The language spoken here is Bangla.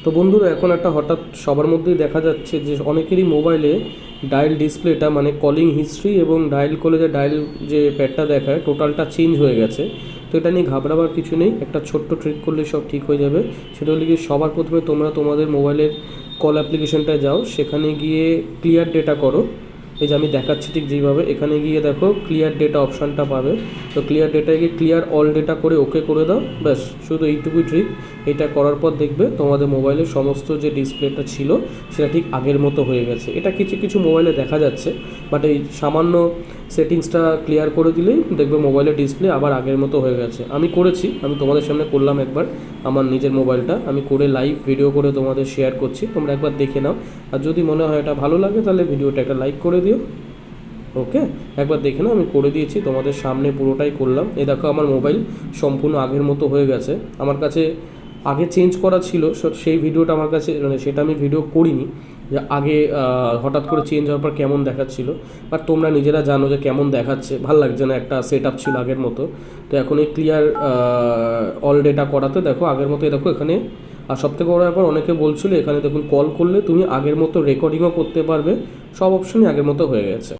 তো বন্ধুরা, এখন একটা হঠাৎ সবার মধ্যেই দেখা যাচ্ছে যে অনেকেরই মোবাইলে ডায়াল ডিসপ্লেটা মানে কলিং হিস্ট্রি এবং ডায়াল করলে যে ডায়াল যে প্যাডটা দেখায় টোটালটা চেঞ্জ হয়ে গেছে। তো এটা নিয়ে ঘাবড়াবার কিছু নেই, একটা ছোট্ট ট্রিক করলে সব ঠিক হয়ে যাবে। সেটা হলে কি, সবার প্রথমে তোমরা তোমাদের মোবাইলের কল অ্যাপ্লিকেশনটায় যাও, সেখানে গিয়ে ক্লিয়ার ডেটা করো। এই যে আমি দেখাচ্ছি ঠিক যেইভাবে, এখানে গিয়ে দেখো ক্লিয়ার ডেটা অপশানটা পাবে। তো ক্লিয়ার ডেটায় গিয়ে ক্লিয়ার অল ডেটা করে ওকে করে দাও, ব্যাস শুধু এইটুকুই ট্রিক। এটা করার পর দেখবে তোমাদের মোবাইলের সমস্ত যে ডিসপ্লেটা ছিল সেটা ঠিক আগের মতো হয়ে গেছে। এটা কিছু কিছু মোবাইলে দেখা যাচ্ছে, বাট এই সামান্য সেটিংসটা ক্লিয়ার করে দিলেই দেখবে মোবাইলের ডিসপ্লে আবার আগের মতো হয়ে গেছে। আমি করেছি, আমি তোমাদের সামনে করলাম একবার আমার নিজের মোবাইলটা, আমি করে লাইভ ভিডিও করে তোমাদের শেয়ার করছি, তোমরা একবার দেখে নাও। আর যদি মনে হয় এটা ভালো লাগে তাহলে ভিডিওটা একটা লাইক করে দিও। ওকে, একবার দেখে নাও, আমি করে দিয়েছি তোমাদের সামনে, পুরোটাই করলাম। এই দেখো আমার মোবাইল সম্পূর্ণ আগের মতো হয়ে গেছে। আমার কাছে আগে চেঞ্জ করা ছিল, সেই ভিডিওটা আমার কাছে মানে সেটা আমি ভিডিও করিনি যে আগে হঠাৎ করে চেঞ্জ হওয়ার পর কেমন দেখাচ্ছিল। বাট তোমরা নিজেরা জানো যে কেমন দেখাচ্ছে, ভাল লাগছে না, একটা সেট আপ ছিল আগের মতো। তো এখন এই ক্লিয়ার অল ডেটা করাতে দেখো আগের মতো, দেখো এখানে। আর সবথেকে বড় ব্যাপার, অনেকে বলছিল এখানে দেখুন কল করলে তুমি আগের মতো রেকর্ডিংও করতে পারবে, সব অপশনই আগের মতো হয়ে গেছে।